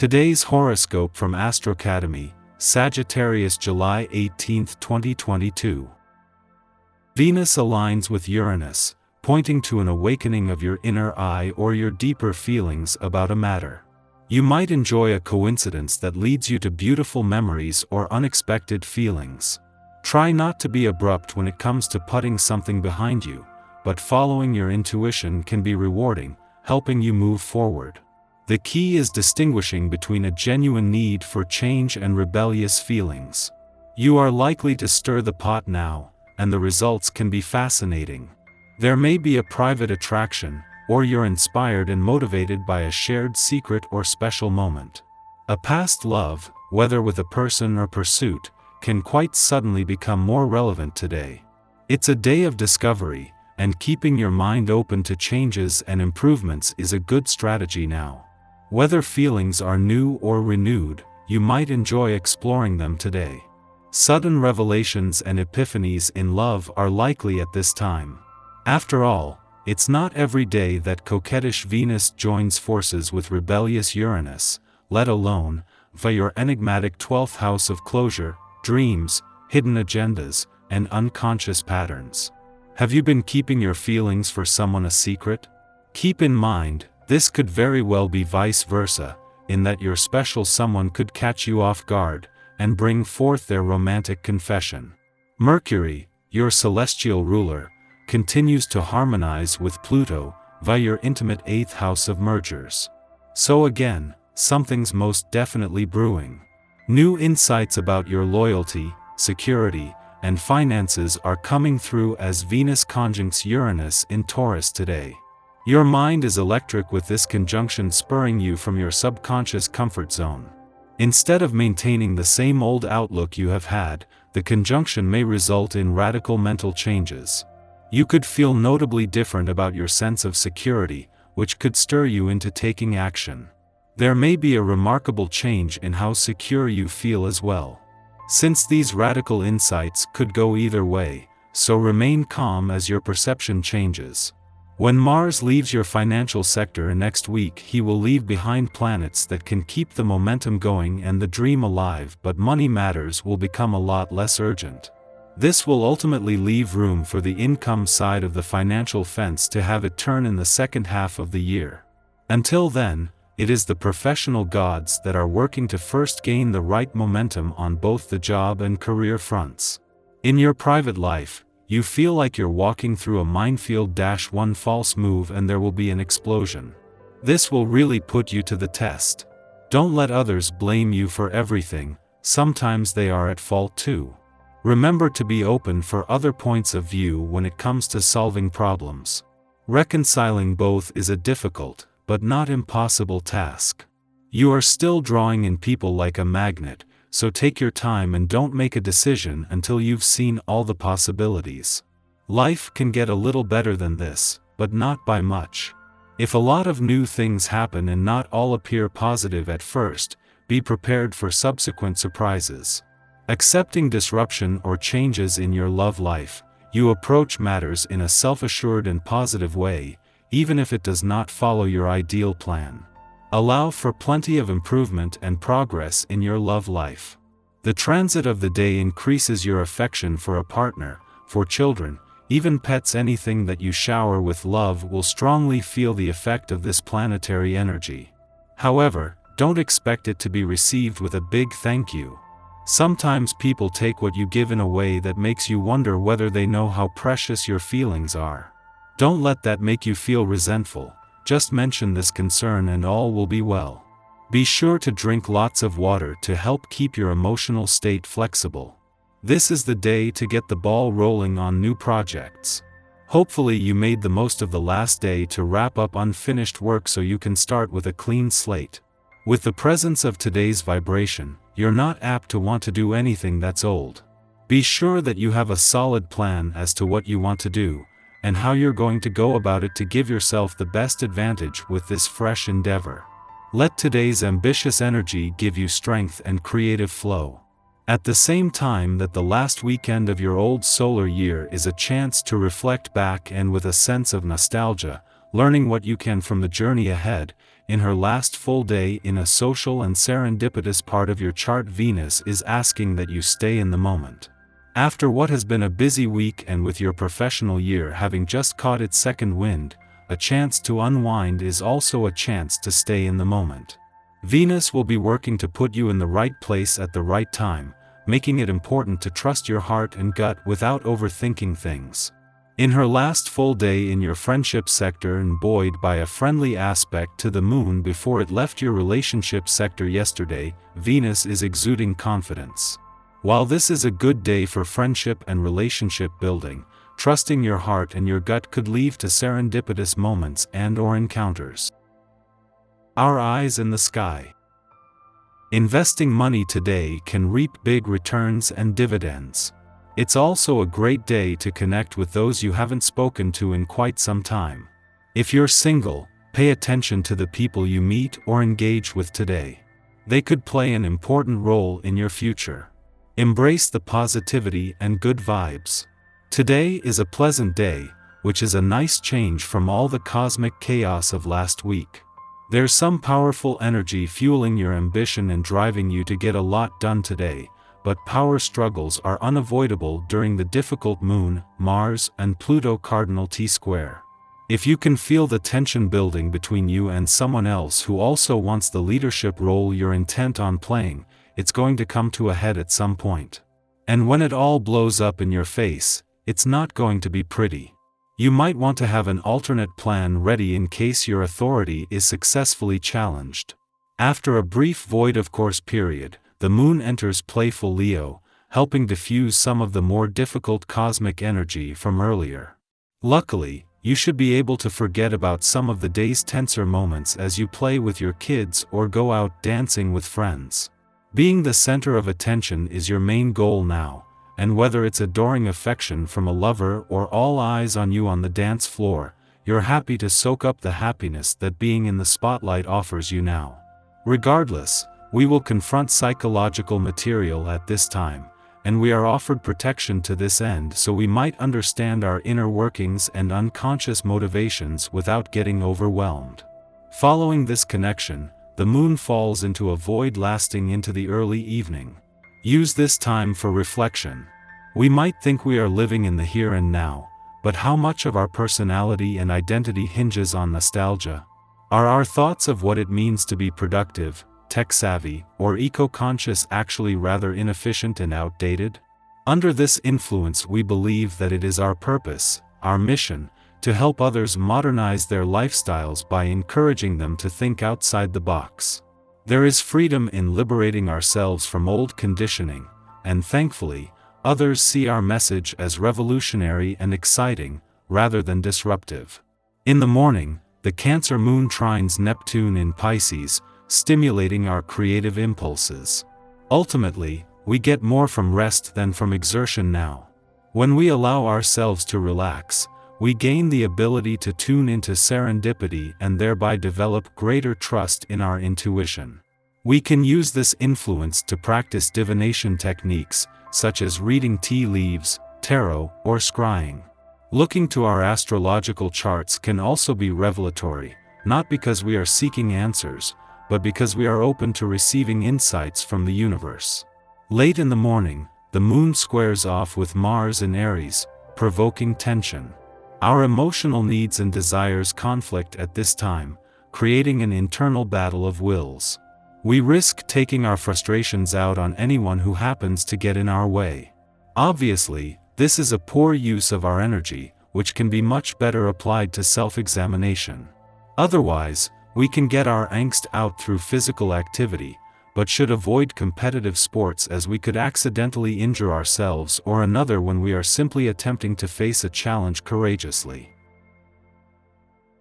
Today's horoscope from Astrocademy, Sagittarius July 18, 2022. Venus aligns with Uranus, pointing to an awakening of your inner eye or your deeper feelings about a matter. You might enjoy a coincidence that leads you to beautiful memories or unexpected feelings. Try not to be abrupt when it comes to putting something behind you, but following your intuition can be rewarding, helping you move forward. The key is distinguishing between a genuine need for change and rebellious feelings. You are likely to stir the pot now, and the results can be fascinating. There may be a private attraction, or you're inspired and motivated by a shared secret or special moment. A past love, whether with a person or pursuit, can quite suddenly become more relevant today. It's a day of discovery, and keeping your mind open to changes and improvements is a good strategy now. Whether feelings are new or renewed, you might enjoy exploring them today. Sudden revelations and epiphanies in love are likely at this time. After all, it's not every day that coquettish Venus joins forces with rebellious Uranus, let alone via your enigmatic 12th house of closure, dreams, hidden agendas, and unconscious patterns. Have you been keeping your feelings for someone a secret? Keep in mind, this could very well be vice versa, in that your special someone could catch you off guard and bring forth their romantic confession. Mercury, your celestial ruler, continues to harmonize with Pluto via your intimate 8th house of mergers. So again, something's most definitely brewing. New insights about your loyalty, security, and finances are coming through as Venus conjuncts Uranus in Taurus today. Your mind is electric with this conjunction spurring you from your subconscious comfort zone. Instead of maintaining the same old outlook you have had, the conjunction may result in radical mental changes. You could feel notably different about your sense of security, which could stir you into taking action. There may be a remarkable change in how secure you feel as well. Since these radical insights could go either way, so remain calm as your perception changes. When Mars leaves your financial sector next week, he will leave behind planets that can keep the momentum going and the dream alive, but money matters will become a lot less urgent. This will ultimately leave room for the income side of the financial fence to have it turn in the second half of the year. Until then, it is the professional gods that are working to first gain the right momentum on both the job and career fronts. In your private life, you feel like you're walking through a minefield. One false move and there will be an explosion. This will really put you to the test. Don't let others blame you for everything, sometimes they are at fault too. Remember to be open for other points of view when it comes to solving problems. Reconciling both is a difficult, but not impossible task. You are still drawing in people like a magnet, so take your time and don't make a decision until you've seen all the possibilities. Life can get a little better than this, but not by much. If a lot of new things happen and not all appear positive at first, be prepared for subsequent surprises. Accepting disruption or changes in your love life, you approach matters in a self-assured and positive way, even if it does not follow your ideal plan. Allow for plenty of improvement and progress in your love life. The transit of the day increases your affection for a partner, for children, even pets. Anything that you shower with love will strongly feel the effect of this planetary energy. However, don't expect it to be received with a big thank you. Sometimes people take what you give in a way that makes you wonder whether they know how precious your feelings are. Don't let that make you feel resentful. Just mention this concern and all will be well. Be sure to drink lots of water to help keep your emotional state flexible. This is the day to get the ball rolling on new projects. Hopefully you made the most of the last day to wrap up unfinished work so you can start with a clean slate. With the presence of today's vibration, you're not apt to want to do anything that's old. Be sure that you have a solid plan as to what you want to do, and how you're going to go about it to give yourself the best advantage with this fresh endeavor. Let today's ambitious energy give you strength and creative flow. At the same time that the last weekend of your old solar year is a chance to reflect back and with a sense of nostalgia, learning what you can from the journey ahead, in her last full day in a social and serendipitous part of your chart. Venus is asking that you stay in the moment. After what has been a busy week and with your professional year having just caught its second wind, a chance to unwind is also a chance to stay in the moment. Venus will be working to put you in the right place at the right time, making it important to trust your heart and gut without overthinking things. In her last full day in your friendship sector and buoyed by a friendly aspect to the moon before it left your relationship sector yesterday, Venus is exuding confidence. While this is a good day for friendship and relationship building, trusting your heart and your gut could lead to serendipitous moments and/or encounters. Our eyes in the sky. Investing money today can reap big returns and dividends. It's also a great day to connect with those you haven't spoken to in quite some time. If you're single, pay attention to the people you meet or engage with today. They could play an important role in your future. Embrace the positivity and good vibes. Today is a pleasant day, which is a nice change from all the cosmic chaos of last week. There's some powerful energy fueling your ambition and driving you to get a lot done today, but power struggles are unavoidable during the difficult Moon, Mars, and Pluto cardinal T-square. If you can feel the tension building between you and someone else who also wants the leadership role you're intent on playing, it's going to come to a head at some point. And when it all blows up in your face, it's not going to be pretty. You might want to have an alternate plan ready in case your authority is successfully challenged. After a brief void of course period, the moon enters playful Leo, helping diffuse some of the more difficult cosmic energy from earlier. Luckily, you should be able to forget about some of the day's tenser moments as you play with your kids or go out dancing with friends. Being the center of attention is your main goal now, and whether it's adoring affection from a lover or all eyes on you on the dance floor, you're happy to soak up the happiness that being in the spotlight offers you now. Regardless, we will confront psychological material at this time, and we are offered protection to this end so we might understand our inner workings and unconscious motivations without getting overwhelmed. Following this connection, the moon falls into a void lasting into the early evening. Use this time for reflection. We might think we are living in the here and now, but how much of our personality and identity hinges on nostalgia? Are our thoughts of what it means to be productive, tech-savvy, or eco-conscious actually rather inefficient and outdated? Under this influence we believe that it is our purpose, our mission, to help others modernize their lifestyles by encouraging them to think outside the box. There is freedom in liberating ourselves from old conditioning, and thankfully, others see our message as revolutionary and exciting, rather than disruptive. In the morning, the Cancer moon trines Neptune in Pisces, stimulating our creative impulses. Ultimately, we get more from rest than from exertion now. When we allow ourselves to relax, we gain the ability to tune into serendipity and thereby develop greater trust in our intuition. We can use this influence to practice divination techniques, such as reading tea leaves, tarot, or scrying. Looking to our astrological charts can also be revelatory, not because we are seeking answers, but because we are open to receiving insights from the universe. Late in the morning, the moon squares off with Mars in Aries, provoking tension. Our emotional needs and desires conflict at this time, creating an internal battle of wills. We risk taking our frustrations out on anyone who happens to get in our way. Obviously, this is a poor use of our energy, which can be much better applied to self-examination. Otherwise, we can get our angst out through physical activity, but should avoid competitive sports as we could accidentally injure ourselves or another when we are simply attempting to face a challenge courageously.